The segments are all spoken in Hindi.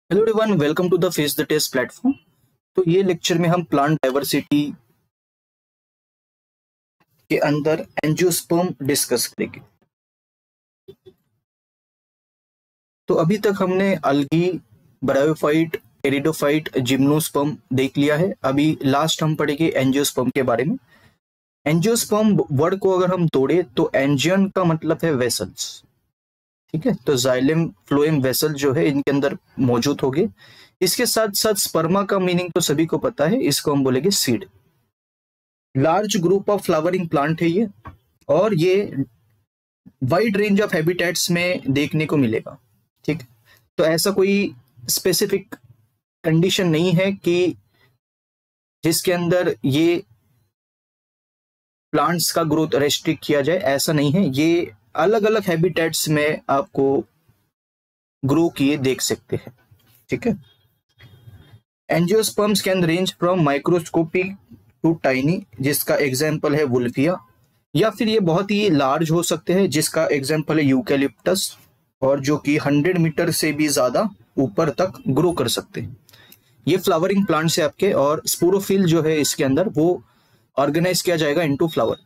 Hello everyone, welcome to the face the test platform. तो ये लेक्चर में हम प्लांट डाइवर्सिटी के अंदर एंजियोस्पर्म डिस्कस करेंगे। तो अभी तक हमने अल्गी, ब्रायोफाइट, टेरिडोफाइट, जिम्नोस्पर्म देख लिया है। अभी लास्ट हम पढ़ेंगे एंजियोस्पर्म के बारे में। एंजियोस्पर्म वर्ड को अगर हम तोड़े तो एंजियन का मतलब है वेसल्स, ठीक है। तो जाइलम फ्लोएम वेसल जो है इनके अंदर मौजूद होंगे। इसके साथ साथ स्पर्मा का मीनिंग तो सभी को पता है, इसको हम बोलेंगे seed. Large group of flowering plant है ये, और ये वाइड रेंज ऑफ हैबिटेट्स में देखने को मिलेगा, ठीक। तो ऐसा कोई स्पेसिफिक कंडीशन नहीं है कि जिसके अंदर ये प्लांट्स का ग्रोथ रेस्ट्रिक्ट किया जाए, ऐसा नहीं है। ये अलग अलग हैबिटेट्स में आपको ग्रो किए देख सकते हैं, ठीक है। Angiosperms can range from microscopic to tiny, जिसका एग्जांपल है वुल्फिया, या फिर ये बहुत ही लार्ज हो सकते हैं, जिसका एग्जांपल है यूकैलिप्टस, और जो कि 100 मीटर से भी ज्यादा ऊपर तक ग्रो कर सकते हैं। ये फ्लावरिंग प्लांट्स है आपके, और स्पोरोफिल जो है इसके अंदर वो ऑर्गेनाइज किया जाएगा into flower.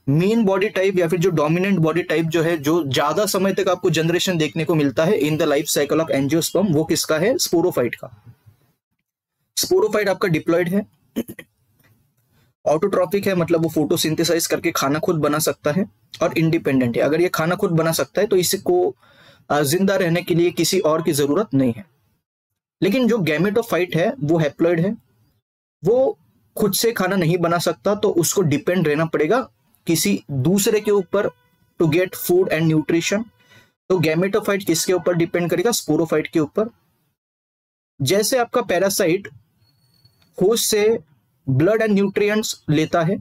Main body type या फिर जो डोमिनेंट बॉडी टाइप जो है, जो ज्यादा समय तक आपको जनरेशन देखने को मिलता है इन the life cycle of angiosperm, वो किसका है? स्पोरोफाइट का। स्पोरोफाइट आपका डिप्लॉयड है, ऑटोट्रॉपिक है, मतलब वो फोटोसिंथेसाइज करके खाना खुद बना सकता है, और इंडिपेंडेंट है। अगर ये खाना खुद बना सकता है तो इसको जिंदा रहने के लिए किसी और की जरूरत नहीं है। लेकिन जो गैमेटोफाइट है वो हैप्लॉइड है, वो खुद से खाना नहीं बना सकता, तो उसको डिपेंड रहना पड़ेगा किसी दूसरे के ऊपर to get food and nutrition. तो गैमेटोफाइट किसके ऊपर डिपेंड करेगा? स्पोरोफाइट के ऊपर। जैसे आपका पैरासाइट होस्ट से ब्लड एंड न्यूट्रिएंट्स लेता है,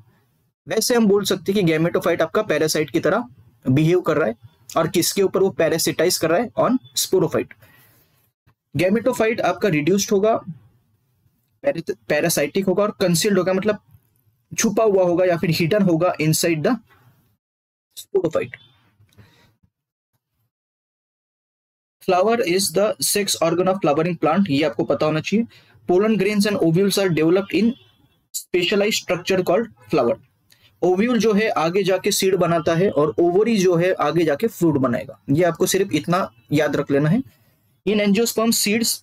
वैसे हम बोल सकते हैं कि गैमेटोफाइट आपका पैरासाइट की तरह बिहेव कर रहा है, और किसके ऊपर वो पैरासिटाइज कर रहा है? On sporophyte. गैमेटोफाइट आपका रिड्यूस्ड होगा, पैरासाइटिक होगा, और कंसील्ड होगा, मतलब छुपा हुआ होगा या फिर हिडन होगा inside the sporophyte. Flower is the sex organ of flowering plant, ये आपको पता होना चाहिए। Pollen grains and ovules are developed in specialised structure called flower. Ovule जो है आगे जाके सीड बनाता है, और ओवरी जो है आगे जाके फ्रूट बनाएगा। ये आपको सिर्फ इतना याद रख लेना है। इन एंजियोस्पर्म सीड्स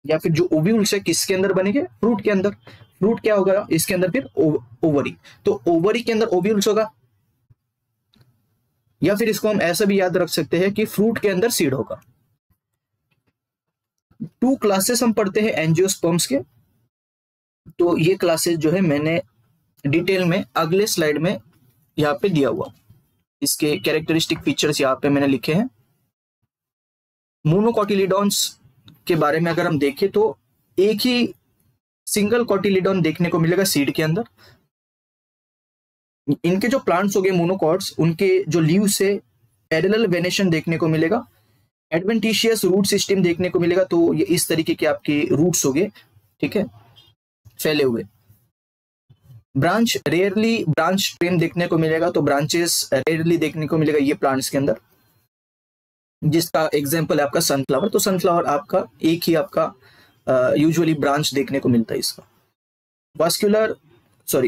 या फिर जो ओव्यूल्स है किसके अंदर बनेंगे? फ्रूट के अंदर। फ्रूट क्या होगा इसके अंदर? फिर ओवरी। तो ओवरी के अंदर ओव्यूल्स होगा, या फिर इसको हम ऐसा भी याद रख सकते हैं कि फ्रूट के अंदर सीड होगा। 2 क्लासेस हम पढ़ते हैं एंजियोस्पर्म्स के। तो ये क्लासेस जो है मैंने डिटेल में अगले स्लाइड में यहाँ पे दिया हुआ, इसके कैरेक्टरिस्टिक फीचर्स यहाँ पे मैंने लिखे हैं। मोनोकोटिलिडॉन्स के बारे में अगर हम देखें तो एक ही सिंगल कोटिलिडॉन देखने को मिलेगा सीड के अंदर। इनके जो प्लांट्स हो गए मोनोकॉट्स, उनके जो लीव्स से पैरेलल वेनेशन देखने को मिलेगा, एडवेंटिशियस रूट सिस्टम देखने को मिलेगा। तो ये इस तरीके के आपके रूट्स हो गए, ठीक है, फैले हुए। ब्रांच रेयरली ब्रांच स्ट्रीम देखने को मिलेगा, तो ब्रांचेस रेयरली देखने को मिलेगा ये प्लांट्स के अंदर, जिसका एग्जांपल है आपका सनफ्लावर। तो सनफ्लावर आपका एक ही आपका यूजुअली ब्रांच देखने को मिलता है इसका। वास्कुलर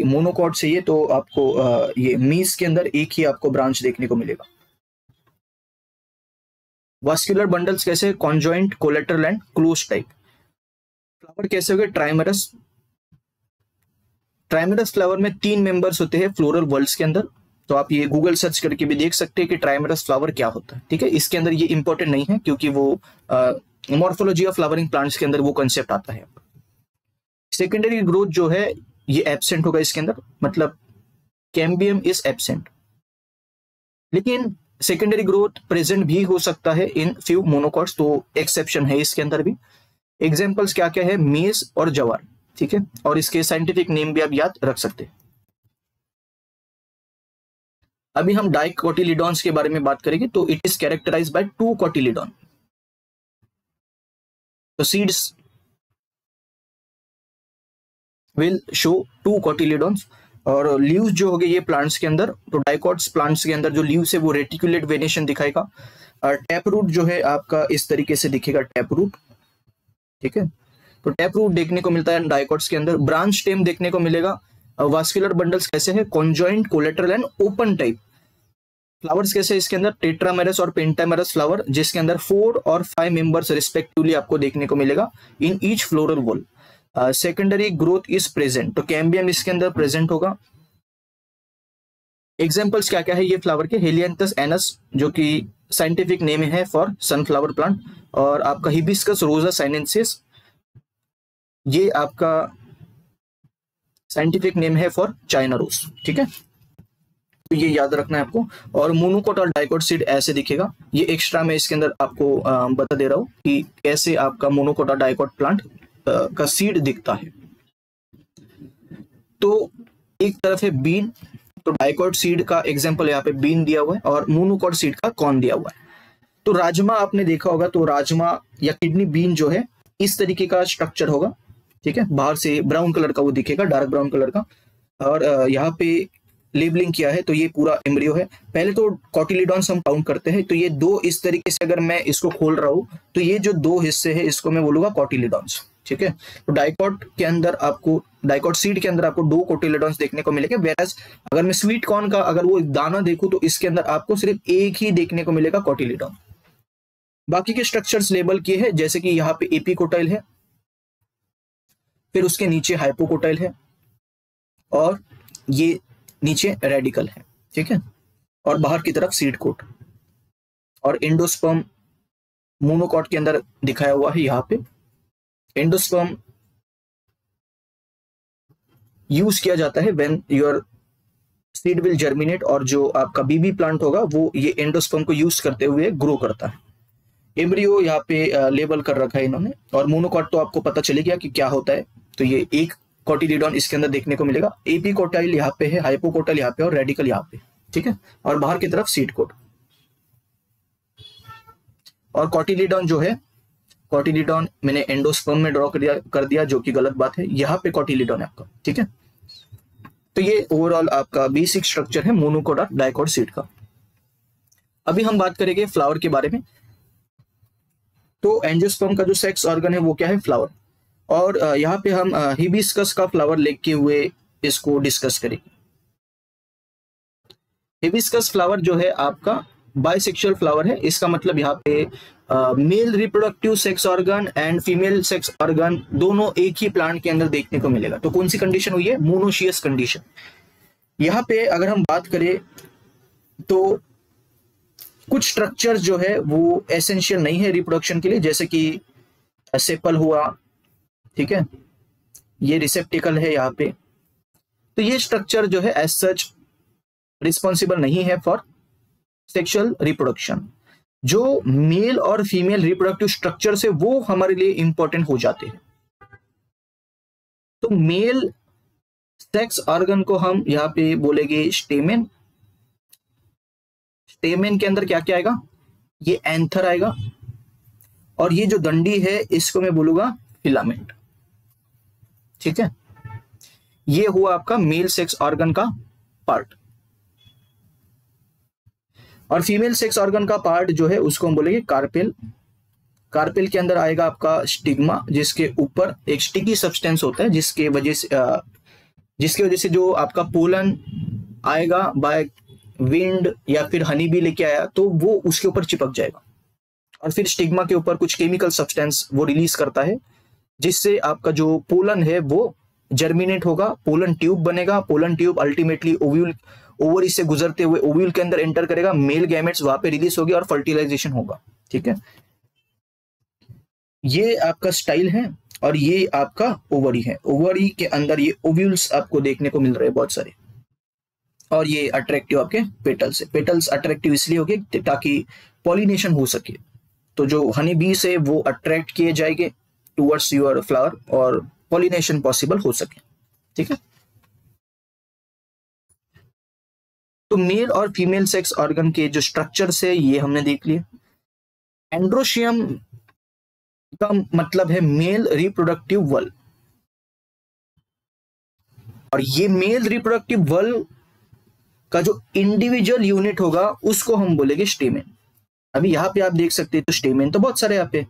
मोनोकॉट से ये तो आपको ये मीस के अंदर एक ही आपको ब्रांच देखने को मिलेगा। वास्कुलर बंडल्स कैसे? Conjoint, collateral and close type. Flower कैसे हो गए? ट्राइमरस। ट्राइमरस फ्लावर में 3 मेंबर्स होते हैं फ्लोरल वर्ल्ड्स के अंदर। तो आप ये गूगल सर्च करके भी देख सकते हैं कि ट्राइमरस फ्लावर क्या होता है, ठीक है। इसके अंदर ये इंपॉर्टेंट नहीं है, क्योंकि वो मॉर्फोलॉजी ऑफ फ्लावरिंग प्लांट्स के अंदर वो कंसेप्ट आता है। सेकेंडरी ग्रोथ जो है ये एब्सेंट होगा इसके अंदर, मतलब कैम्बियम इज एब्सेंट। लेकिन सेकेंडरी ग्रोथ प्रेजेंट भी हो सकता है इन फ्यू मोनोकॉट्स, तो एक्सेप्शन है इसके अंदर भी। एग्जांपल्स क्या क्या है? मेज और जवार, ठीक है, और इसके साइंटिफिक नेम भी आप याद रख सकते हैं। अभी हम डाइकोटिलिडॉन्स के बारे में बात करेंगे। तो इट इज कैरेक्टराइज्ड बाय 2 कोटिलिडॉन। तो सीड्स विल शो 2 कोटिलिडॉन्स, और लीव्स जो हो गए ये प्लांट्स के अंदर, तो डाइकोट्स प्लांट्स के अंदर जो लीव्स है वो रेटिकुलेट वेनेशन दिखाएगा। और टैप रूट जो है आपका इस तरीके से दिखेगा, टैप रूट। ठीक है। तो टैप रूट देखने को मिलता है डाइकोट्स के अंदर। ब्रांच स्टेम देखने को मिलेगा। वास्कुलर बंडल्स कैसे है, conjoint, collateral and open type. Flowers कैसे है इसके अंदर, टेट्रामेरस और पेंटामेरस फ्लावर, जिसके अंदर 4 और 5 मेंबर्स रिस्पेक्टिवली आपको देखने को मिलेगा in each floral whorl. Secondary growth is present, तो कैम्बियम इसके अंदर प्रेजेंट होगा। एग्जाम्पल्स क्या क्या है ये फ्लावर के, हेलियंथस एनस जो कि साइंटिफिक नेम है फॉर सनफ्लावर प्लांट, और आपका हिबिस्कस रोजा साइनेंसिस, ये आपका साइंटिफिक नेम है फॉर चाइना रोज। ठीक है, तो ये याद रखना है आपको। और मोनोकोट और डाइकोट सीड ऐसे दिखेगा, ये एक्स्ट्रा मैं इसके अंदर आपको बता दे रहा हूँ कि कैसे आपका मोनोकोट और डाइकोट प्लांट का सीड दिखता है। तो एक तरफ है बीन, तो डाइकोट सीड का एग्जांपल यहाँ पे बीन दिया हुआ है और मोनोकोट सीड का कॉर्न दिया हुआ है। तो राजमा आपने देखा होगा, तो राजमा या किडनी बीन जो है इस तरीके का स्ट्रक्चर होगा। ठीक है, बाहर से ब्राउन कलर का वो दिखेगा, डार्क ब्राउन कलर का। और यहाँ पे लेबलिंग किया है, तो ये पूरा एम्ब्रियो है। पहले तो कॉटिलीडॉन्स हम काउंट करते हैं, तो ये दो इस तरीके से अगर मैं इसको खोल रहा हूँ तो ये जो दो हिस्से हैं इसको मैं बोलूंगा कॉटिलीडॉन्स। ठीक है, तो डाइकोट के अंदर आपको, डाइकोट सीड के अंदर आपको दो कोटिलीडॉन्स देखने को मिलेंगे। वेराज अगर मैं स्वीट कॉर्न का अगर वो दाना देखूं तो इसके अंदर आपको सिर्फ एक ही देखने को मिलेगा कॉटिलीडॉन। बाकी के स्ट्रक्चर्स लेबल किए हैं, जैसे कि यहाँ पे एपिकोटाइल है, फिर उसके नीचे हाइपोकोटाइल है, और ये नीचे रेडिकल है। ठीक है, और बाहर की तरफ सीड कोट, और एंडोस्पर्म मोनोकॉट के अंदर दिखाया हुआ है। यहाँ पे एंडोस्पर्म यूज किया जाता है when your seed will germinate, और जो आपका बीबी प्लांट होगा वो ये एंडोस्पर्म को यूज करते हुए ग्रो करता है। एम्ब्रियो यहाँ पे लेबल कर रखा है इन्होंने। और मोनोकॉट तो आपको पता चले गया कि क्या होता है, तो ये एक कॉटिलीडॉन इसके अंदर देखने को मिलेगा। एपिकोटाइल यहाँ पे है, हाइपोकोटाइल यहाँ पे और रेडिकल यहाँ पे। ठीक है, और बाहर की तरफ सीड कोट। और कॉटिलीडॉन जो है, कॉटिलीडॉन मैंने एंडोस्पर्म में ड्रॉ कर दिया जो कि गलत बात है। यहाँ पे कॉटिलीडॉन है आपका। ठीक है, तो ये ओवरऑल आपका बेसिक स्ट्रक्चर है मोनोकोट और डाइकोट सीड का। अभी हम बात करेंगे फ्लावर के बारे में। तो एंजियोस्पर्म का जो सेक्स ऑर्गन है वो क्या है, फ्लावर। और यहाँ पे हम हिबिस्कस का फ्लावर लेके हुए इसको डिस्कस करेंगे। हिबिस्कस फ्लावर जो है आपका बाइसेक्सुअल फ्लावर है। इसका मतलब यहाँ पे male reproductive sex organ and female sex organ दोनों एक ही प्लांट के अंदर देखने को मिलेगा। तो कौन सी कंडीशन हुई है, मोनोशियस कंडीशन। यहाँ पे अगर हम बात करें तो कुछ स्ट्रक्चर जो है वो एसेंशियल नहीं है रिप्रोडक्शन के लिए, जैसे कि सेपल हुआ। ठीक है, ये रिसेप्टिकल है यहाँ पे। तो ये स्ट्रक्चर जो है एज सच रिस्पॉन्सिबल नहीं है फॉर सेक्सुअल रिप्रोडक्शन। जो मेल और फीमेल रिप्रोडक्टिव स्ट्रक्चर से वो हमारे लिए इंपॉर्टेंट हो जाते हैं। तो मेल सेक्स ऑर्गन को हम यहाँ पे बोलेंगे स्टेमेन। स्टेमेन के अंदर क्या क्या आएगा, ये एंथर आएगा, और ये जो डंडी है इसको मैं बोलूंगा फिलामेंट। ठीक है, ये हुआ आपका मेल सेक्स ऑर्गन का पार्ट। और फीमेल सेक्स ऑर्गन का पार्ट जो है उसको हम बोलेंगे कार्पेल। कार्पेल के अंदर आएगा आपका स्टिग्मा, जिसके ऊपर एक स्टिकी सब्सटेंस होता है, जिसके वजह से जो आपका पोलन आएगा बाय विंड या फिर हनी भी लेके आया तो वो उसके ऊपर चिपक जाएगा। और फिर स्टिग्मा के ऊपर कुछ केमिकल सब्सटेंस वो रिलीज करता है, जिससे आपका जो पोलन है वो जर्मिनेट होगा, पोलन ट्यूब बनेगा। पोलन ट्यूब अल्टीमेटली ओवरी से गुजरते हुए ओव्यूल के अंदर एंटर करेगा, मेल गैमेट्स वहां पे रिलीज होगी और फर्टिलाइजेशन होगा। ठीक है, ये आपका स्टाइल है, और ये आपका ओवरी है। ओवरी के अंदर ये ओव्यूल्स आपको देखने को मिल रहे हैं बहुत सारे, और ये अट्रैक्टिव आपके पेटल्स है। पेटल्स अट्रैक्टिव इसलिए हो गए ताकि पॉलिनेशन हो सके, तो जो हनी बी से वो अट्रैक्ट किए जाएंगे टुवर्ड्स योर फ्लावर और पॉलिनेशन पॉसिबल हो सके। ठीक है, तो मेल और फीमेल सेक्स ऑर्गन के जो स्ट्रक्चर है ये हमने देख लिए। एंड्रोशियम का मतलब है मेल रिप्रोडक्टिव वल, और ये मेल रिप्रोडक्टिव वल का जो इंडिविजुअल यूनिट होगा उसको हम बोलेंगे स्टेमेन। अभी यहाँ पे आप देख सकते हैं, तो स्टेमेन तो बहुत सारे यहाँ पे,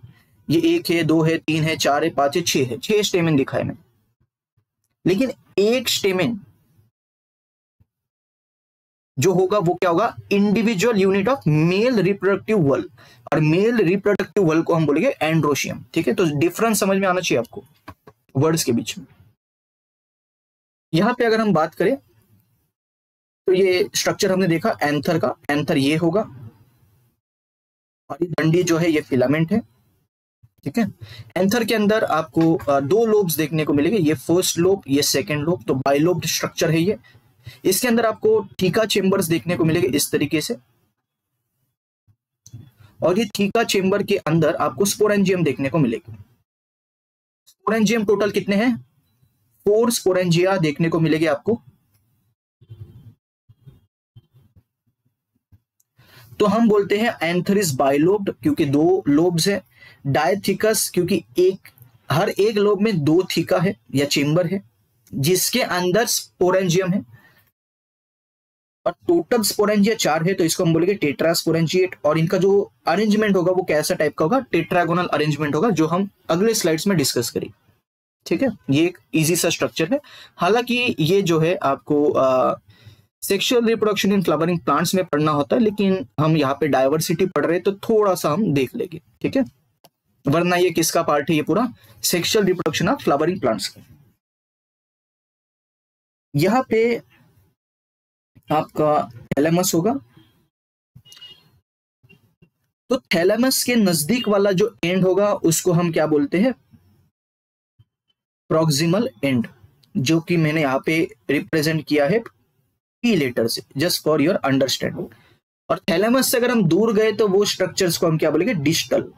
ये 1 है, 2 है, 3 है, 4 है, 5 है, 6 है, 6 स्टेमेन दिखा है मैंने। लेकिन एक स्टेमेन जो होगा वो क्या होगा, individual unit of male reproductive वल, और मेल रिप्रोडक्टिव वल को हम बोलेंगे एंड्रोशियम। ठीक है, तो डिफरेंस समझ में आना चाहिए आपको वर्ड्स के बीच में। यहां पे अगर हम बात करें तो ये स्ट्रक्चर हमने देखा एंथर का, एंथर ये होगा, और ये डंडी जो है ये फिलामेंट है। ठीक है, एंथर के अंदर आपको दो लोब्स देखने को मिलेंगे, ये फर्स्ट लोब, ये सेकंड लोब, तो बाइलोब्ड स्ट्रक्चर है ये। इसके अंदर आपको थीका चेंबर्स देखने को मिलेंगे इस तरीके से, और ये थीका चेंबर के अंदर आपको स्पोरेंजियम देखने को मिलेगी। स्पोरेंजियम टोटल कितने हैं, 4 स्पोरेंजिया देखने को मिलेगी आपको। तो हम बोलते हैं एंथर इज बाइलोब्ड क्योंकि 2 लोब्स है, डायथिकस क्योंकि हर एक लोब में 2 थीका है या चेंबर है जिसके अंदर स्पोरेंजियम है, और टोटल स्पोरेंजिया 4 है, तो इसको हम बोलेंगे टेट्रास्पोरेंजिएट। और इनका जो अरेंजमेंट होगा वो कैसा टाइप का होगा, टेट्रागोनल अरेंजमेंट होगा, जो हम अगले स्लाइड्स में डिस्कस करेंगे। ठीक है, ये एक इजी सा स्ट्रक्चर है। हालांकि ये जो है आपको sexual reproduction in flowering plants में पढ़ना होता है, लेकिन हम यहाँ पे डाइवर्सिटी पढ़ रहे हैं तो थोड़ा सा हम देख लेंगे। ठीक है, वरना ये किसका पार्ट है, ये पूरा sexual reproduction of flowering plants का। यहाँ पे आपका थैलेमस होगा, तो थैलेमस के नजदीक वाला जो एंड होगा उसको हम क्या बोलते हैं, प्रॉक्सिमल एंड, जो कि मैंने यहाँ पे रिप्रेजेंट किया है पी लेटर से, जस्ट फॉर योर अंडरस्टैंडिंग। और थैलेमस से अगर हम दूर गए तो वो स्ट्रक्चर्स को हम क्या बोलेंगे, डिस्टल।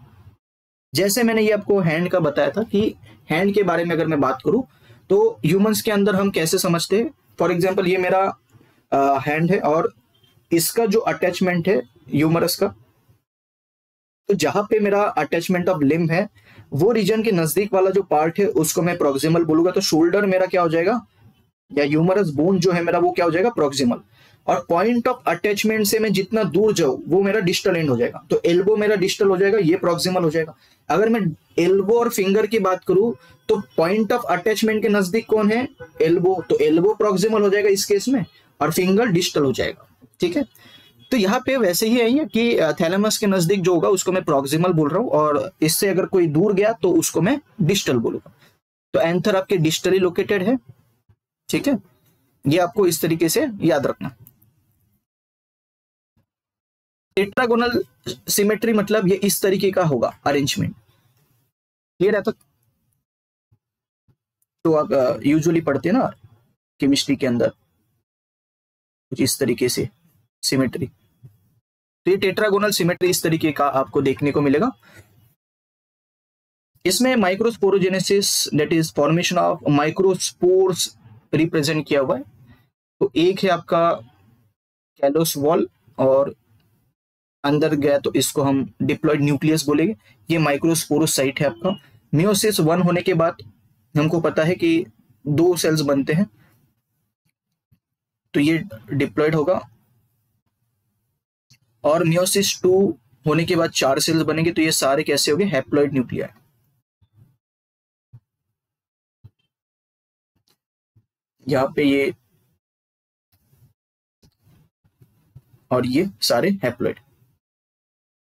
जैसे मैंने ये आपको हैंड का बताया था कि हैंड के बारे में अगर मैं बात करूं तो ह्यूमंस के अंदर हम कैसे समझते हैं, फॉर एग्जांपल ये मेरा हैंड है और इसका जो अटैचमेंट है ह्यूमरस का, तो जहां पे मेरा अटैचमेंट ऑफ लिम्ब है वो रीजन के नजदीक वाला जो पार्ट है उसको मैं प्रॉक्सिमल बोलूंगा। तो शोल्डर मेरा क्या हो जाएगा, या ह्यूमरस बोन जो है मेरा वो क्या हो जाएगा, प्रॉक्सिमल। और पॉइंट ऑफ अटैचमेंट से मैं जितना दूर जाऊं वो मेरा डिस्टल एंड हो जाएगा। तो एल्बो मेरा डिस्टल हो जाएगा, ये प्रॉक्सिमल हो जाएगा। अगर मैं एल्बो और फिंगर की बात करूं तो पॉइंट ऑफ अटैचमेंट के नजदीक कौन है, एल्बो, तो एल्बो प्रॉक्सिमल हो जाएगा इस केस में, और फिंगर डिस्टल हो जाएगा। ठीक है, तो यहाँ पे वैसे ही है कि थैलेमस के नजदीक जो होगा उसको मैं प्रॉक्सिमल बोल रहा हूँ, और इससे अगर कोई दूर गया तो उसको मैं डिस्टल बोलूंगा। तो एंथर आपके डिस्टली लोकेटेड है। ठीक है, ये आपको इस तरीके से याद रखना। टेट्रागोनल सिमेट्री मतलब ये इस तरीके का होगा अरेंजमेंट, क्लियर है? तो आप यूजुअली पढ़ते हैं ना केमिस्ट्री के अंदर कुछ इस तरीके से सिमेट्री, तो ये टेट्रागोनल सिमेट्री इस तरीके का आपको देखने को मिलेगा। इसमें microsporogenesis that is formation of microspores represent किया हुआ है। तो एक है आपका कैलोस वॉल, और अंदर गया तो इसको हम डिप्लॉयड न्यूक्लियस बोलेंगे। ये माइक्रोस्पोरोस साइट है आपका। मियोसिस 1 होने के बाद हमको पता है कि 2 सेल्स बनते हैं, तो ये डिप्लॉयड होगा। और मियोसिस 2 होने के बाद 4 सेल्स बनेंगे, तो ये सारे कैसे हो गए, हैप्लॉइड न्यूक्लियाई। यहाँ पे ये और ये सारे हैप्लॉइड,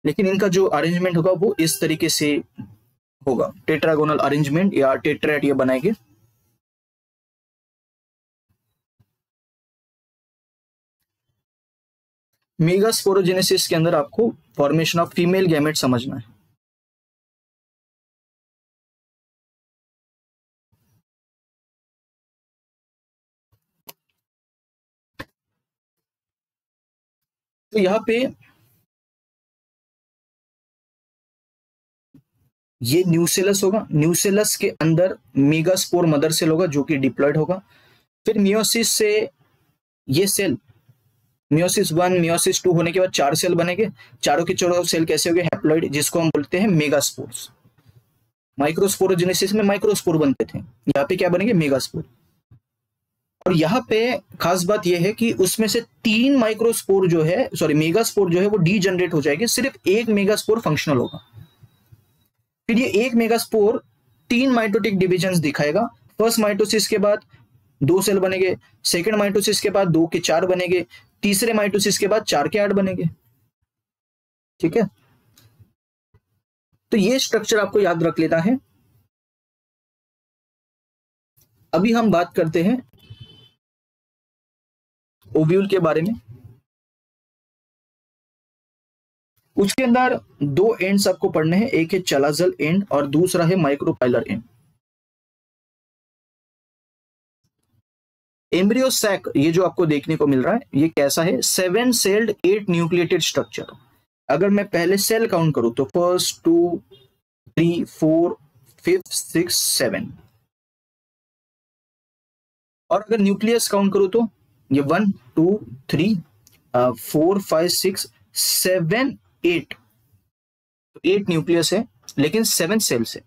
लेकिन इनका जो अरेंजमेंट होगा वो इस तरीके से होगा, टेट्रागोनल अरेंजमेंट या टेट्राएड ये बनाएंगे। मेगास्पोरोजेनेसिस के अंदर आपको फॉर्मेशन ऑफ फीमेल गैमेट समझना है। तो यहां पे ये न्यूसेलस होगा, न्यूसेलस के अंदर मेगास्पोर मदर सेल होगा जो कि डिप्लॉयड होगा। फिर मियोसिस से ये सेल, मियोसिस 1 मियोसिस 2 होने के बाद 4 सेल बनेंगे। चारों के चारों सेल कैसे हो गए, हैप्लॉइड, जिसको हम बोलते हैं मेगास्पोर्स। माइक्रोस्पोरोजेनेसिस में माइक्रोस्पोर बनते थे, यहाँ पे क्या बनेंगे, मेगास्पोर। और यहाँ पे खास बात यह है कि उसमें से 3 माइक्रोस्पोर जो है, सॉरी मेगास्पोर जो है वो डीजनरेट हो जाएगी, सिर्फ एक मेगास्पोर फंक्शनल होगा। फिर ये एक मेगास्पोर 3 माइटोटिक डिविजन्स दिखाएगा। फर्स्ट माइटोसिस के बाद 2 सेल बनेंगे, सेकेंड माइटोसिस के बाद 2 के 4 बनेंगे, तीसरे माइटोसिस के बाद 4 के 8 बनेंगे। ठीक है, तो ये स्ट्रक्चर आपको याद रख लेना है। अभी हम बात करते हैं ओव्यूल के बारे में। उसके अंदर 2 एंड्स आपको पढ़ने हैं, एक है चलाजल एंड और दूसरा है माइक्रोपाइलर एंड। एम्ब्रियो सैक ये जो आपको देखने को मिल रहा है ये कैसा है, 7 सेल्ड 8 न्यूक्लिएटेड स्ट्रक्चर। अगर मैं पहले सेल काउंट करूं तो 1, 2, 3, 4, 5, 6, 7, और अगर न्यूक्लियस काउंट करूं तो ये 1, 2, 3, 4, 5, 6, 7, 8, 8 न्यूक्लियस है लेकिन 7 सेल्स है,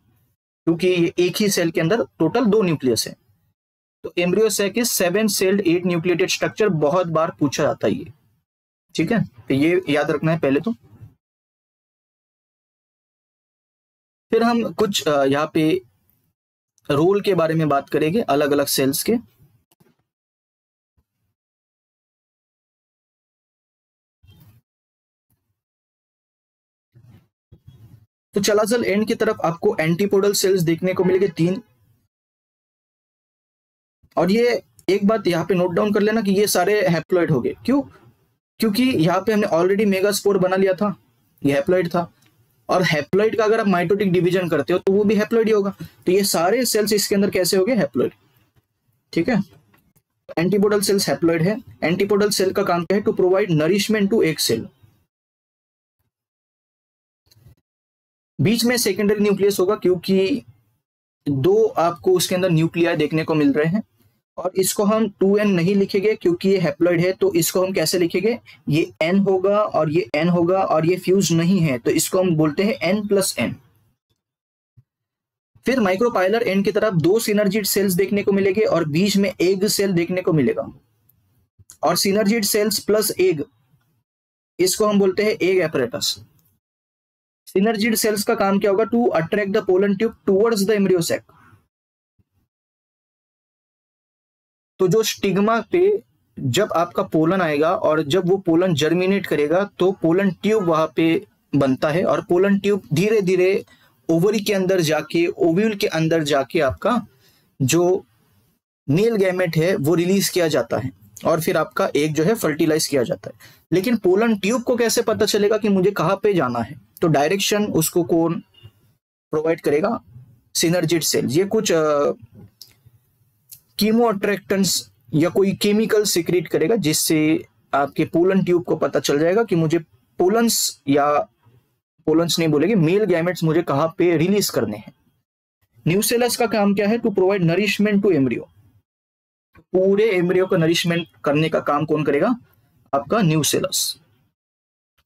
क्योंकि ये एक ही सेल के अंदर टोटल 2 न्यूक्लियस है। तो embryo sac is 7 celled 8 nucleated structure, बहुत बार पूछा जाता है ये। ठीक है, तो ये याद रखना है पहले तो। फिर हम कुछ यहाँ पे रोल के बारे में बात करेंगे अलग अलग सेल्स के। तो चलाजल एंड की तरफ आपको एंटीपोडल सेल्स देखने को मिलेंगे 3। और ये एक बात यहाँ पे नोट डाउन कर लेना कि ये सारे हैप्लॉइड हो गए। क्यों? क्योंकि यहाँ पे हमने ऑलरेडी मेगास्पोर बना लिया था, ये हैप्लॉइड था, और हैप्लॉइड का अगर आप माइटोटिक डिवीजन करते हो तो वो भी हैप्लॉइड ही होगा। तो ये सारे सेल्स इसके अंदर कैसे हो गए, हैप्लॉइड। ठीक है, एंटीपोडल सेल्स हैप्लॉइड है। एंटीपोडल सेल का काम क्या है, टू प्रोवाइड नरिशमेंट टू एक सेल। बीच में सेकेंडरी न्यूक्लियस होगा क्योंकि 2 आपको उसके अंदर न्यूक्लियाई देखने को मिल रहे हैं, और इसको हम 2n नहीं लिखेंगे क्योंकि ये हैप्लॉइड है। तो इसको हम कैसे लिखेंगे, ये n होगा और ये n होगा और ये फ्यूज नहीं है, तो इसको हम बोलते हैं n+n। फिर माइक्रोपाइलर एंड की तरफ 2 सिनर्जिड सेल्स देखने को मिलेंगे और बीच में एग सेल देखने को मिलेगा। और सिनर्जिड सेल्स प्लस एग, इसको हम बोलते हैं एग एपरेटस। सिनर्जिड सेल्स का काम क्या होगा, to attract the pollen tube towards the embryo sac. तो जो स्टिग्मा पे जब आपका पोलन आएगा और जब वो पोलन जर्मिनेट करेगा तो पोलन ट्यूब वहां पे बनता है, और पोलन ट्यूब धीरे धीरे ओवरी के अंदर जाके, ओव्यूल के अंदर जाके आपका जो मेल गैमेट है वो रिलीज किया जाता है, और फिर आपका एग जो है फर्टिलाइज किया जाता है। लेकिन पोलन ट्यूब को कैसे पता चलेगा कि मुझे कहाँ पे जाना है, तो डायरेक्शन उसको कौन प्रोवाइड करेगा, सिनर्जिड सेल। ये कुछ कीमो अट्रैक्टेंट्स या कोई केमिकल सिक्रेट करेगा जिससे आपके पोलन ट्यूब को पता चल जाएगा कि मुझे पोलन्स, या पोलन्स नहीं बोलेंगे, मेल गैमेट्स मुझे कहाँ पे रिलीज करने हैं। न्यूसेलस का काम क्या है, to provide nourishment to embryo. पूरे एम्ब्रियो को नरिशमेंट करने का काम कौन करेगा, आपका न्यूसेलस।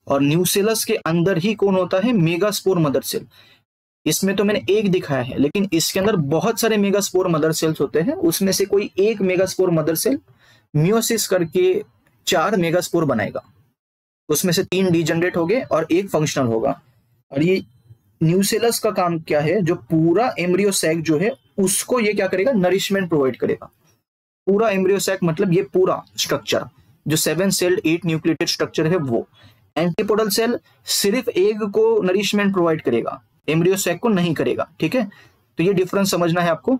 और न्यूसेलस के अंदर ही कौन होता है, मेगास्पोर मदर सेल। इसमें तो मैंने एक दिखाया है, लेकिन इसके अंदर बहुत सारे मेगास्पोर मदर सेल्स होते हैं। उसमें से कोई एक मेगास्पोर मदर सेल मियोसिस करके 4 मेगास्पोर बनाएगा, उसमें से 3 डीजनरेट हो गए और 1 फंक्शनल होगा। और ये न्यूसेलस का काम क्या है, जो पूरा एम्ब्रियो सैक जो है उसको ये क्या करेगा, नरिशमेंट प्रोवाइड करेगा। पूरा एम्ब्रियो सैक मतलब ये पूरा स्ट्रक्चर जो 7 सेल्ड 8 न्यूक्लिएटेड स्ट्रक्चर है वो। एंटीपोडल सेल सिर्फ एग को नरिशमेंट प्रोवाइड करेगा, एम्ब्रियो सैक को नहीं करेगा। ठीक है, तो ये डिफरेंस समझना है आपको।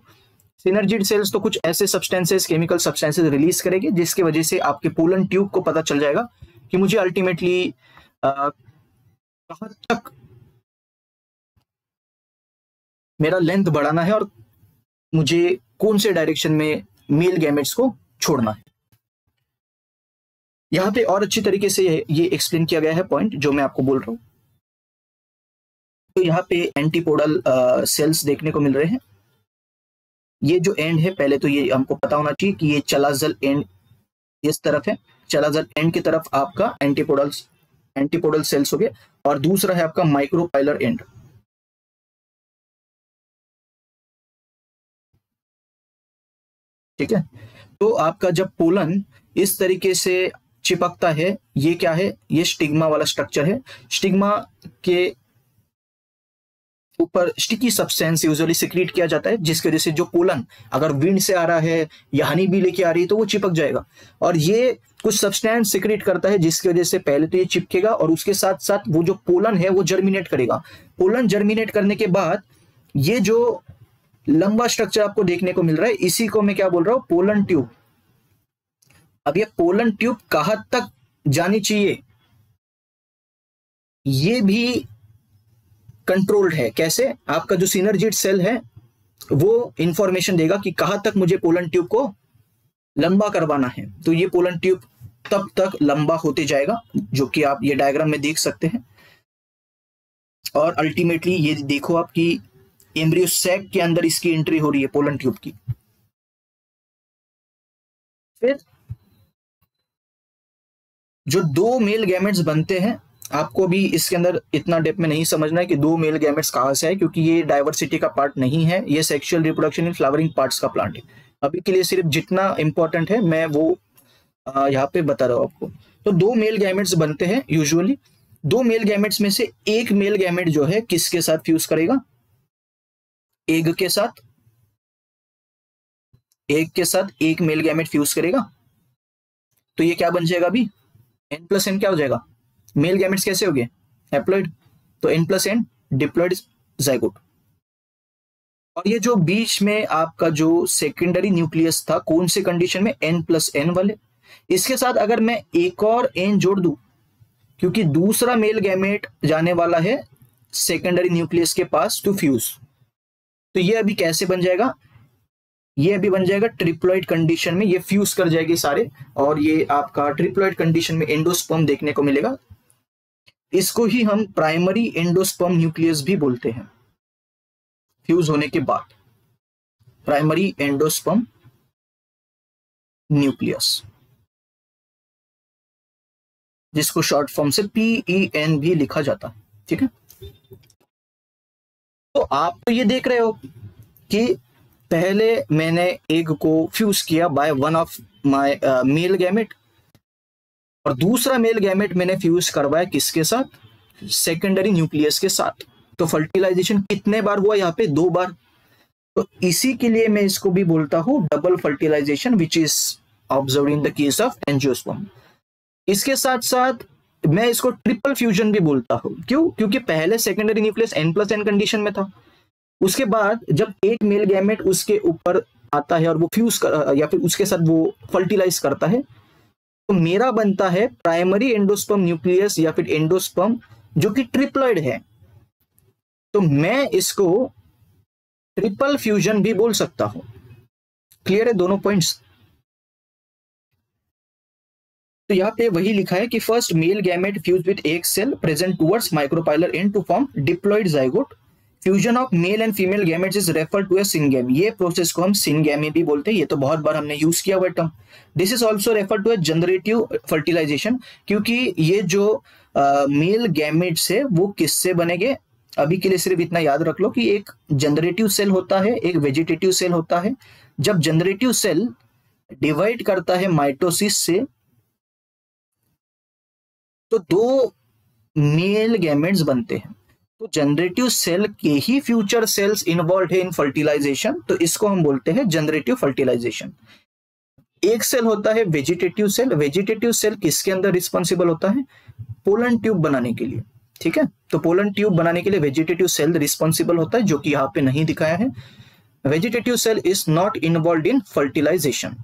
सिनर्जिड सेल्स तो कुछ ऐसे सब्सटेंसेस, केमिकल सब्सटेंसेस रिलीज करेंगे जिसकी वजह से आपके पोलन ट्यूब को पता चल जाएगा कि मुझे अल्टीमेटली कहां तक मेरा लेंथ बढ़ाना है और मुझे कौन से डायरेक्शन में मेल गैमेट्स को छोड़ना है। यहां पे और अच्छी तरीके से ये एक्सप्लेन किया गया है पॉइंट जो मैं आपको बोल रहा हूं। तो यहाँ पे एंटीपोडल सेल्स देखने को मिल रहे हैं। ये जो एंड है, पहले तो ये हमको पता होना चाहिए कि ये चलाजल एंड इस तरफ है। चलाजल एंड की तरफ आपका एंटीपोडल सेल्स हो गए, और दूसरा है आपका माइक्रोपाइलर एंड। ठीक है, तो आपका जब पोलन इस तरीके से चिपकता है, ये क्या है, ये स्टिग्मा वाला स्ट्रक्चर है। स्टिग्मा के ऊपर स्टिकी सब्सटेंस यूजुअली सिक्रीट किया जाता है, जिसकी वजह से जो पोलन अगर विंड से आ रहा है या हनी बी लेके आ रही है तो वो चिपक जाएगा। और ये कुछ सब्सटेंस सिक्रीट करता है जिसकी वजह से पहले तो ये चिपकेगा और उसके साथ साथ वो जो पोलन है वो जर्मिनेट करेगा। पोलन जर्मिनेट करने के बाद ये जो लंबा स्ट्रक्चर आपको देखने को मिल रहा है इसी को मैं क्या बोल रहा हूं, पोलन ट्यूब। अब ये पोलन ट्यूब कहां तक जानी चाहिए ये भी कंट्रोल्ड है। कैसे? आपका जो सिनर्जिड सेल है वो इंफॉर्मेशन देगा कि कहां तक मुझे पोलन ट्यूब को लंबा करवाना है। तो ये पोलन ट्यूब तब तक लंबा होते जाएगा, जो कि आप ये डायग्राम में देख सकते हैं। और अल्टीमेटली ये देखो आपकी एम्ब्रियो सैक के अंदर इसकी एंट्री हो रही है पोलन ट्यूब की। फिर जो दो मेल गैमेट्स बनते हैं, आपको भी इसके अंदर इतना डेप्थ में नहीं समझना है कि दो मेल गैमेट्स कहां से है, क्योंकि ये डाइवर्सिटी का पार्ट नहीं है, ये sexual reproduction in flowering parts का प्लांट है। अभी के लिए सिर्फ जितना इंपॉर्टेंट है मैं वो यहाँ पे बता रहा हूं आपको। तो दो मेल गैमेट्स बनते हैं यूजुअली। दो मेल गैमेट्स में से एक मेल गैमेट जो है किसके साथ फ्यूज करेगा? एग के साथ। एग के साथ एक मेल गैमेट फ्यूज करेगा तो ये क्या बन जाएगा? अभी n+n क्या हो जाएगा? मेल गैमेट्स कैसे हो गए? हैप्लॉइड। तो n+n डिप्लॉइड जाइगोट। और ये जो बीच में आपका जो सेकेंडरी न्यूक्लियस था कौन से कंडीशन में? n+n वाले। इसके साथ अगर मैं एक और n जोड़ दूं, क्योंकि दूसरा मेल गैमेट जाने वाला है सेकेंडरी न्यूक्लियस के पास टू फ्यूज, तो ये अभी कैसे बन जाएगा? ये अभी बन जाएगा ट्रिप्लॉइड कंडीशन में, ये फ्यूज कर जाएगी सारे, और ये आपका ट्रिप्लॉइड कंडीशन में एंडोस्पर्म देखने को मिलेगा। इसको ही हम प्राइमरी एंडोस्पर्म न्यूक्लियस भी बोलते हैं। फ्यूज होने के बाद प्राइमरी एंडोस्पर्म न्यूक्लियस, जिसको शॉर्ट फॉर्म से PEN भी लिखा जाता है। ठीक है, तो आप तो ये देख रहे हो कि पहले मैंने एग को फ्यूज किया by one of my male gamete, और दूसरा मेल गैमेट मैंने फ्यूज करवाया किसके साथ? सेकेंडरी न्यूक्लियस के साथ। तो फर्टिलाइजेशन कितने बार हुआ यहाँ पे? 2 बार। तो इसी के लिए मैं इसको भी बोलता हूं double fertilisation, which is observe in the case of angiosperm. इसके साथ साथ मैं इसको ट्रिपल फ्यूजन भी बोलता हूं। क्यों? क्योंकि पहले सेकेंडरी न्यूक्लियस n+n कंडीशन में था, उसके बाद जब एक मेल गैमेट उसके ऊपर आता है और वो फ्यूज या फिर उसके साथ वो फर्टिलाइज करता है, तो मेरा बनता है प्राइमरी एंडोस्पर्म न्यूक्लियस या फिर एंडोस्पर्म जो कि ट्रिप्लॉइड है। तो मैं इसको ट्रिपल फ्यूजन भी बोल सकता हूं। क्लियर है दोनों पॉइंट्स? तो यहाँ पे वही लिखा है कि first male gamete fuse with egg cell present towards micropylar and to form diploid zygote. Fusion of male and female gametes is refer to a syngamy. ये प्रोसेस को हम सिनगैमी भी बोलते हैं। ये तो बहुत बार हमने यूज किया हुआ term. This is also refer to a generative fertilisation, क्योंकि ये जो मेल गैमेट्स है वो किससे बनेंगे? अभी के लिए सिर्फ इतना याद रख लो कि एक जनरेटिव सेल होता है, एक वेजिटेटिव सेल होता है। जब जनरेटिव सेल डिवाइड करता है माइटोसिस से, तो 2 मेल गैमेट्स बनते हैं। तो जनरेटिव सेल के ही फ्यूचर सेल्स इन्वॉल्व है इन फर्टिलाइजेशन, तो इसको हम बोलते हैं जनरेटिव फर्टिलाइजेशन। एक सेल होता है वेजिटेटिव सेल। वेजिटेटिव सेल किसके अंदर रिस्पॉन्सिबल होता है? पोलन ट्यूब बनाने के लिए। ठीक है, तो पोलन ट्यूब बनाने के लिए वेजिटेटिव सेल रिस्पॉन्सिबल होता है, जो कि यहाँ पे नहीं दिखाया है। Vegetative cell is not involve in fertilisation.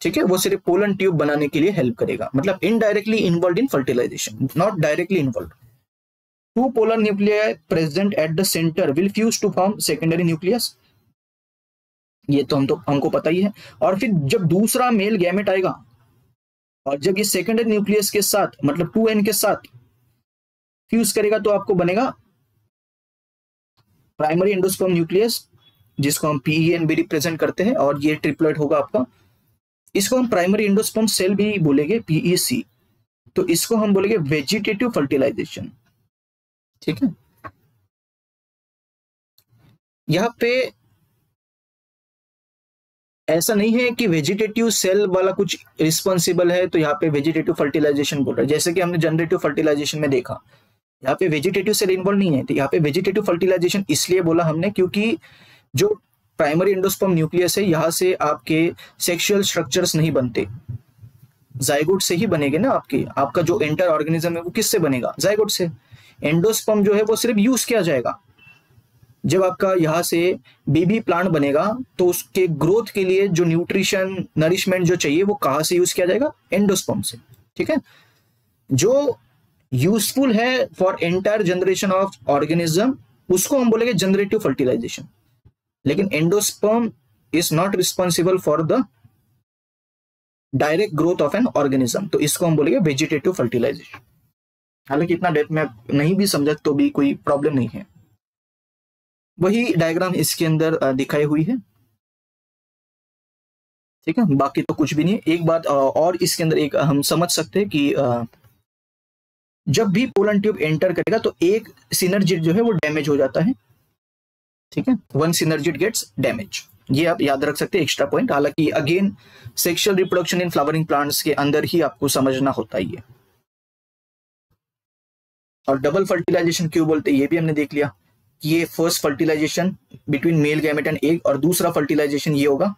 ठीक है, वो सिर्फ पोलन ट्यूब बनाने के लिए हेल्प करेगा, मतलब indirectly involve in fertilisation, not directly involve. 2 polar nuclei present at the center will fuse to form secondary nucleus। ये तो हमको पता ही है। और फिर जब दूसरा मेल गैमेट आएगा और जब ये सेकेंडरी न्यूक्लियस के साथ मतलब 2n के साथ फ्यूज करेगा, तो आपको बनेगा प्राइमरी एंडोस्पर्म न्यूक्लियस, जिसको हम PEN भी रिप्रेजेंट करते हैं, और ये ट्रिपलेट होगा आपका। इसको हम प्राइमरी एंडोस्पर्म सेल भी बोलेंगे, PEC। तो इसको हम बोलेंगे वेजिटेटिव फर्टिलाइजेशन। ठीक है, यहां पे ऐसा नहीं है कि वेजिटेटिव सेल वाला कुछ रिस्पॉन्सिबल है तो यहाँ पे वेजिटेटिव फर्टिलाइजेशन बोल रहा है। जैसे कि हमने जनरेटिव फर्टिलाइजेशन में देखा, यहाँ पे वेजिटेटिव सेल इन्वॉल्व नहीं है। तो यहाँ पे वेजिटेटिव फर्टिलाइजेशन इसलिए बोला हमने क्योंकि जो प्राइमरी एंडोस्पर्म न्यूक्लियस है यहाँ से आपके सेक्सुअल स्ट्रक्चर्स नहीं बनते, जाइगोट से ही बनेंगे ना। आपका जो एंटर ऑर्गेनिज्म है वो किससे बनेगा, जाइगोट से। एंडोस्पर्म जो है वो सिर्फ यूज किया जाएगा। जब आपका यहाँ से बेबी प्लांट बनेगा तो उसके ग्रोथ के लिए जो न्यूट्रिशन नरिशमेंट जो चाहिए वो कहाँ से यूज किया जाएगा, एंडोस्पर्म से। ठीक है, जो यूजफुल है for entire generation of organism उसको हम बोलेंगे जनरेटिव फर्टिलाइजेशन। लेकिन endosperm is not responsible for the direct growth of an organism, तो इसको हम बोलेंगे वेजिटेटिव फर्टिलाइजेशन। हालांकि इतना डेप्थ में नहीं भी समझा तो भी कोई प्रॉब्लम नहीं है। वही डायग्राम इसके अंदर दिखाई हुई है। ठीक है, बाकी तो कुछ भी नहीं है। एक बात और इसके अंदर एक हम समझ सकते हैं कि जब भी पोलन ट्यूब एंटर करेगा तो एक सिनर्जिड जो है वो डैमेज हो जाता है। ठीक है, वन सिनर्जिड गेट्स डैमेज, ये आप याद रख सकते हैं एक्स्ट्रा पॉइंट। हालांकि again sexual reproduction in flowering plants के अंदर ही आपको समझना होता ही है। और डबल फर्टिलाइजेशन क्यों बोलते हैं ये भी हमने देख लिया कि ये first fertilisation between male gamete and egg, और दूसरा फर्टिलाइजेशन ये होगा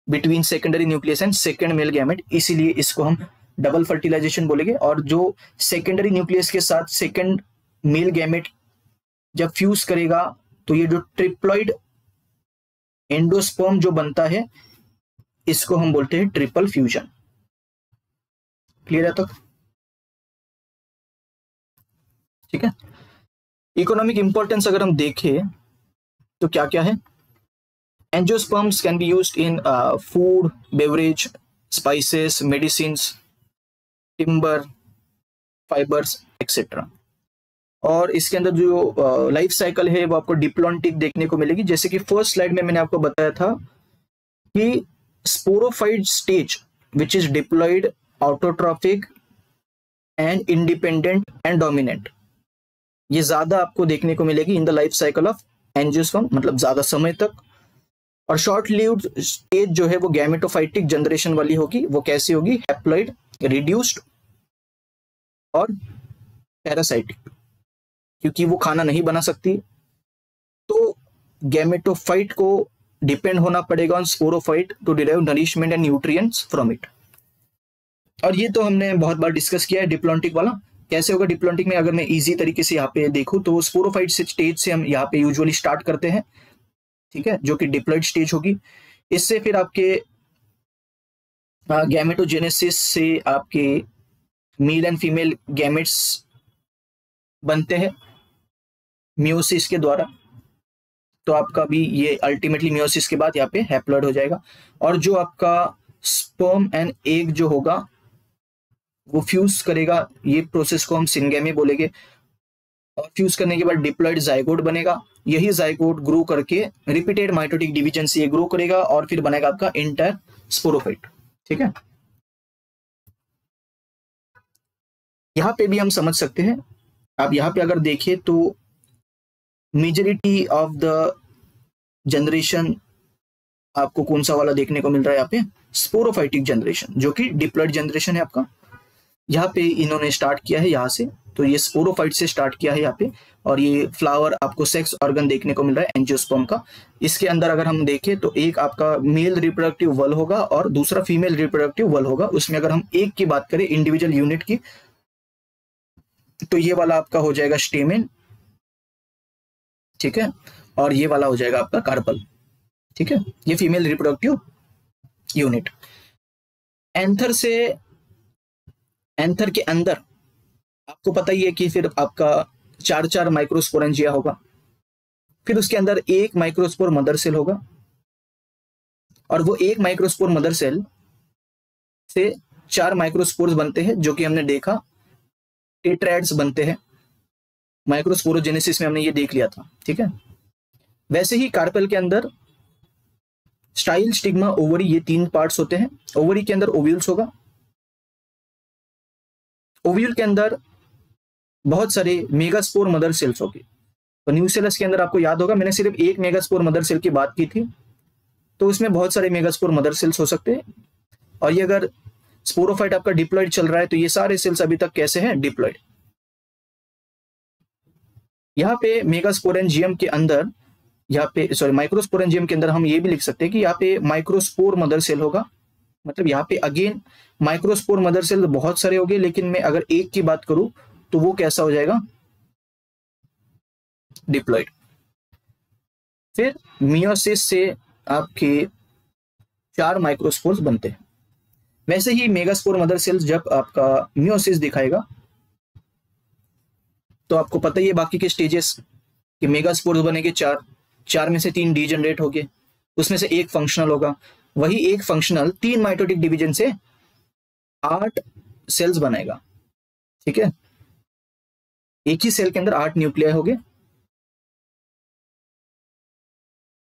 between secondary nucleus and second male gamete, इसीलिए इसको हम डबल फर्टिलाइजेशन बोलेंगे। और जो सेकेंडरी न्यूक्लियस के साथ सेकेंड मेल गैमेट जब फ्यूज करेगा तो ये जो ट्रिप्लॉइड एंडोस्पर्म जो बनता है इसको हम बोलते हैं ट्रिपल फ्यूजन। क्लियर है? तो ठीक है, इकोनॉमिक इंपॉर्टेंस अगर हम देखें तो क्या क्या है, angiosperms can be used in food, beverage, spices, medicines, timber, fibres etcetera. और इसके अंदर जो लाइफ साइकिल है वो आपको डिप्लॉन्टिक देखने को मिलेगी। जैसे कि फर्स्ट स्लाइड में मैंने आपको बताया था कि sporophyte stage which is diploid, autotrophic and independent and dominant, ये ज्यादा आपको देखने को मिलेगी in the life cycle of angiosperm, मतलब ज्यादा समय तक। और शॉर्ट लिव्ड स्टेज जो है वो गैमेटोफाइटिक जनरेशन वाली होगी। वो कैसी होगी, हैप्लॉइड, रिड्यूस्ड और पैरासाइटिक, क्योंकि वो खाना नहीं बना सकती तो गैमेटोफाइट को डिपेंड होना पड़ेगा on sporophyte to derive nourishment and nutrients from it. और ये तो हमने बहुत बार डिस्कस किया है डिप्लॉन्टिक वाला। कैसे होगा डिप्लॉन्टिक में, अगर मैं इजी तरीके से यहाँ पे देखूं तो स्पोरोफाइट स्टेज से हम यहाँ पे यूजुअली स्टार्ट करते हैं। ठीक है, जो कि डिप्लॉइड स्टेज होगी। इससे फिर आपके गैमेटोजेनेसिस से आपके मेल एंड फीमेल गैमेट्स बनते हैं मियोसिस के द्वारा। तो आपका भी ये अल्टीमेटली मियोसिस के बाद यहाँ पे हैप्लॉइड हो जाएगा। और जो आपका स्पर्म एंड एग जो होगा वो फ्यूज करेगा, ये प्रोसेस को हम सिनगेमी बोलेंगे। और फ्यूज करने के बाद डिप्लॉइड जाइगोट बनेगा। यही जाइगोट ग्रो करके रिपीटेड माइटोटिक डिवीजन से ये ग्रो करेगा और फिर बनेगा आपका एंटायर स्पोरोफाइट। ठीक है, यहां पे भी हम समझ सकते हैं। आप यहां पे अगर देखिए तो मेजॉरिटी ऑफ द जनरेशन आपको कौन सा वाला देखने को मिल रहा है यहाँ पे, स्पोरोफाइटिक जनरेशन, जो कि डिप्लॉइड जनरेशन है आपका। यहाँ पे इन्होंने स्टार्ट किया है यहाँ से, तो ये स्पोरोफाइट से स्टार्ट किया है यहाँ पे। और ये फ्लावर आपको सेक्स ऑर्गन देखने को मिल रहा है एंजियोस्पर्म का। इसके अंदर अगर हम देखें तो एक आपका मेल रिप्रोडक्टिव वल होगा और दूसरा फीमेल रिप्रोडक्टिव वल होगा। उसमें अगर हम एक की बात करें इंडिविजुअल यूनिट की, तो ये वाला आपका हो जाएगा स्टेमेन। ठीक है, और ये वाला हो जाएगा आपका कार्पल। ठीक है, ये फीमेल रिप्रोडक्टिव यूनिट। एंथर के अंदर आपको पता ही है कि फिर आपका 4 माइक्रोस्पोरेंजिया होगा। फिर उसके अंदर एक माइक्रोस्पोर मदर सेल होगा और वो एक माइक्रोस्पोर मदर सेल से 4 माइक्रोस्पोर्स बनते हैं, जो कि हमने देखा टेट्राएड्स बनते हैं। माइक्रोस्पोरोजेनेसिस में हमने ये देख लिया था। ठीक है, वैसे ही कार्पेल के अंदर स्टाइल, स्टिग्मा, ओवरी, ये 3 पार्ट्स होते हैं। ओवरी के अंदर ओव्यूल्स होगा। ओव्यूल के अंदर बहुत सारे मेगास्पोर मदर सेल्स होगी। तो न्यूसेलस के अंदर आपको याद होगा मैंने सिर्फ एक मेगास्पोर मदर सेल की बात की थी, तो उसमें बहुत सारे मेगास्पोर मदर सेल्स हो सकते हैं। और ये अगर स्पोरोफाइट आपका डिप्लॉइड चल रहा है तो ये सारे सेल्स अभी तक कैसे हैं, डिप्लॉइड। यहाँ पे मेगास्पोरेंजियम के अंदर, यहाँ पे सॉरी माइक्रोस्पोरेंजियम के अंदर हम ये भी लिख सकते हैं कि यहाँ पे माइक्रोस्पोर मदर सेल होगा। मतलब यहाँ पे अगेन माइक्रोस्पोर मदर सेल बहुत सारे हो गए, लेकिन मैं अगर एक की बात करूं तो वो कैसा हो जाएगा, डिप्लॉइड। फिर मियोसिस से आपके 4 माइक्रोस्पोर्स बनते हैं। वैसे ही मेगास्पोर मदर सेल्स जब आपका मियोसिस दिखाएगा तो आपको पता ही है बाकी के स्टेजेस कि मेगास्पोर्स बनेंगे 4 में से 3 डीजनरेट हो गए, उसमें से एक फंक्शनल होगा। वही एक फंक्शनल 3 माइटोटिक डिवीजन से 8 सेल्स बनाएगा। ठीक है, एक ही सेल के अंदर 8 न्यूक्लियाई हो गए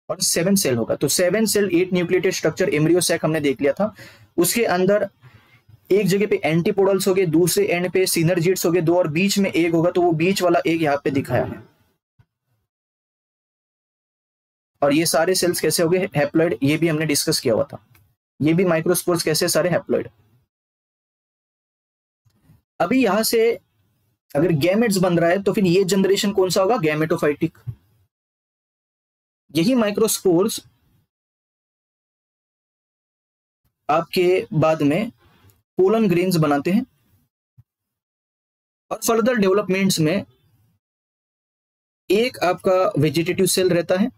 और 7 सेल होगा। तो 7 cell 8 nucleated structure embryo sac हमने देख लिया था। उसके अंदर एक जगह पे एंटीपोडल्स हो गए, दूसरे एंड पे सिनर्जिड्स हो गए 2, और बीच में एग होगा, तो वो बीच वाला एग यहाँ पे दिखाया है। और ये सारे सेल्स कैसे हो गए, हैप्लॉइड, ये भी हमने डिस्कस किया हुआ था। ये भी माइक्रोस्पोर्स कैसे, सारे हैप्लॉइड। अभी यहां से अगर गैमेट्स बन रहा है तो फिर ये जनरेशन कौन सा होगा, गैमेटोफाइटिक। यही माइक्रोस्पोर्स आपके बाद में पोलन ग्रेन्स बनाते हैं, और फर्दर डेवलपमेंट्स में एक आपका वेजिटेटिव सेल रहता है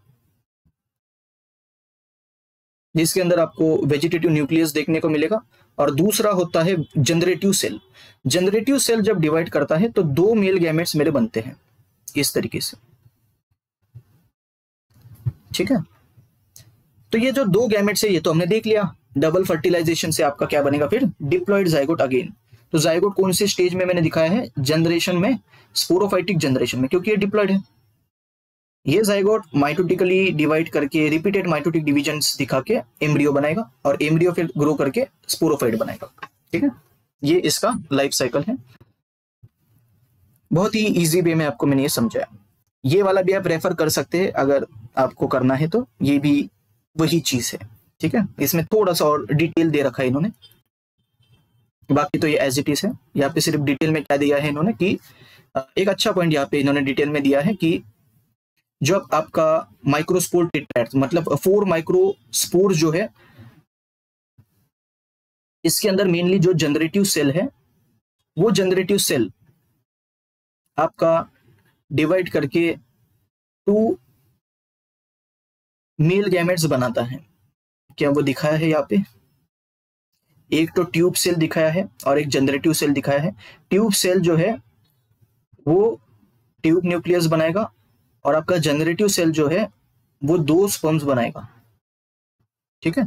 जिसके अंदर आपको वेजिटेटिव न्यूक्लियस देखने को मिलेगा, और दूसरा होता है जनरेटिव सेल। जनरेटिव सेल जब डिवाइड करता है तो 2 मेल गैमेट्स मेरे बनते हैं इस तरीके से। ठीक है, तो ये जो 2 गैमेट्स है ये तो हमने देख लिया। डबल फर्टिलाइजेशन से आपका क्या बनेगा फिर, डिप्लॉइड जाइगोट अगेन। तो जाइगोट कौन से स्टेज में मैंने दिखाया है, जनरेशन में, स्पोरोफाइटिक जनरेशन में, क्योंकि ये डिप्लॉइड है। ये जाइगोट माइटोटिकली डिवाइड करके रिपीटेड माइटोटिक डिविजन्स दिखा के एम्ब्रियो बनाएगा, और एम्ब्रियो फिर ग्रो करके स्पोरोफाइट बनाएगा। ठीक है, ये इसका लाइफ साइकिल है। बहुत ही इजी वे में आपको मैंने ये समझाया। ये वाला भी आप रेफर कर सकते हैं अगर आपको करना है तो, ये भी वही चीज है। ठीक है, इसमें थोड़ा सा और डिटेल दे रखा है इन्होंने, बाकी तो ये एज इट इज है। यहाँ पे सिर्फ डिटेल में क्या दिया है इन्होंने कि एक अच्छा पॉइंट यहाँ पे इन्होंने डिटेल में दिया है कि जब आपका माइक्रोस्पोर टेट्राएड, मतलब 4 माइक्रोस्पोर जो है, इसके अंदर मेनली जो जनरेटिव सेल है, वो जनरेटिव सेल आपका डिवाइड करके 2 मेल गैमेट्स बनाता है। क्या वो दिखाया है यहाँ पे, एक तो ट्यूब सेल दिखाया है और एक जनरेटिव सेल दिखाया है। ट्यूब सेल जो है वो ट्यूब न्यूक्लियस बनाएगा, और आपका जनरेटिव सेल जो है वो 2 स्पर्म्स बनाएगा। ठीक है,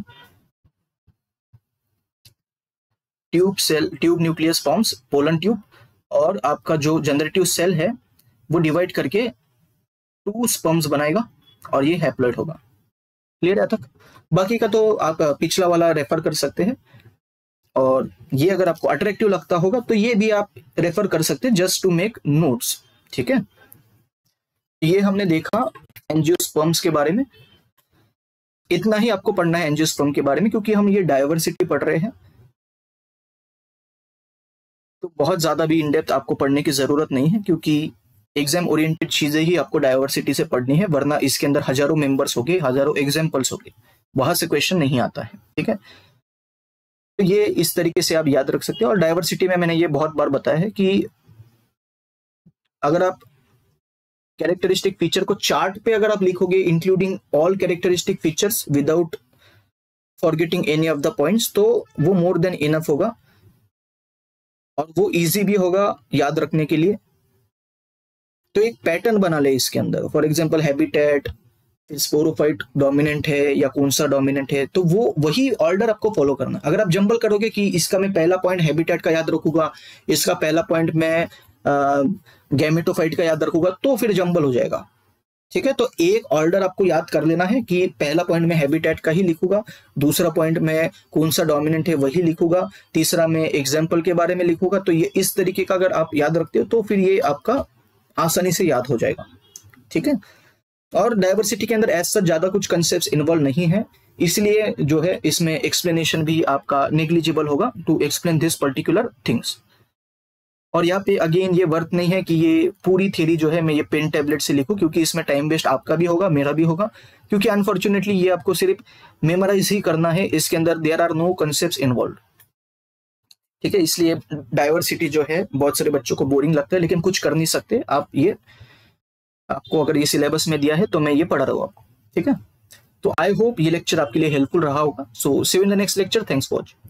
tube cell, tube nucleus forms pollen tube, और आपका जो जनरेटिव सेल है वो डिवाइड करके 2 स्पर्म्स बनाएगा, और ये हैप्लॉइड होगा। क्लियर है तक? बाकी का तो आप पिछला वाला रेफर कर सकते हैं, और ये अगर आपको अट्रैक्टिव लगता होगा तो ये भी आप रेफर कर सकते हैं जस्ट टू मेक नोट्स। ठीक है, ये हमने देखा एंजियोस्पर्म्स के बारे में। इतना ही आपको पढ़ना है एंजियोस्पर्म के बारे में, क्योंकि हम ये डायवर्सिटी पढ़ रहे हैं, तो बहुत ज्यादा भी इन डेप्थ आपको पढ़ने की जरूरत नहीं है, क्योंकि एग्जाम ओरिएंटेड चीजें ही आपको डायवर्सिटी से पढ़नी है, वरना इसके अंदर हजारों मेंबर्स हो गए, हजारों एग्जाम्पल्स हो गए, वहां से क्वेश्चन नहीं आता है। ठीक है, तो ये इस तरीके से आप याद रख सकते हैं। और डायवर्सिटी में मैंने ये बहुत बार बताया है कि अगर आप कैरेक्टरिस्टिक फीचर को चार्ट पे अगर आप लिखोगे, including all characteristic features without forgetting any of the points, तो वो मोर देन इनफ होगा, और वो इजी भी होगा याद रखने के लिए। तो एक पैटर्न बना ले इसके अंदर, for example habitat, sporophyte dominant है या कौन सा डोमिनेंट है, तो वो वही ऑर्डर आपको फॉलो करना। अगर आप जंबल करोगे कि इसका मैं पहला पॉइंट हैबिटेट का याद रखूंगा, इसका पहला पॉइंट मैं गैमेटोफाइट का याद रखूंगा, तो फिर जंबल हो जाएगा। ठीक है, तो एक ऑर्डर आपको याद कर लेना है कि पहला पॉइंट में हैबिटेट का ही लिखूंगा, दूसरा पॉइंट में कौन सा डोमिनेंट है वही लिखूंगा, तीसरा में एग्जाम्पल के बारे में लिखूंगा। तो ये इस तरीके का अगर आप याद रखते हो तो फिर ये आपका आसानी से याद हो जाएगा। ठीक है, और डायवर्सिटी के अंदर ऐसा ज्यादा कुछ कंसेप्ट्स इन्वॉल्व नहीं है, इसलिए जो है इसमें एक्सप्लेनेशन भी आपका नेग्लिजिबल होगा to explain this particular things. और यहाँ पे अगेन ये वर्थ नहीं है कि ये पूरी थ्योरी जो है मैं ये पेन टैबलेट से लिखूं, क्योंकि इसमें टाइम वेस्ट आपका भी होगा, मेरा भी होगा, क्योंकि अनफॉर्चुनेटली ये आपको सिर्फ मेमोराइज ही करना है, इसके अंदर there are no concepts involve. ठीक है, इसलिए डाइवर्सिटी जो है बहुत सारे बच्चों को बोरिंग लगता है, लेकिन कुछ कर नहीं सकते आप। ये आपको अगर ये सिलेबस में दिया है तो मैं ये पढ़ा रहा हूँ आपको। ठीक है, तो आई होप ये लेक्चर आपके लिए हेल्पफुल रहा होगा। So see you in the next lecture. Thanks for watching.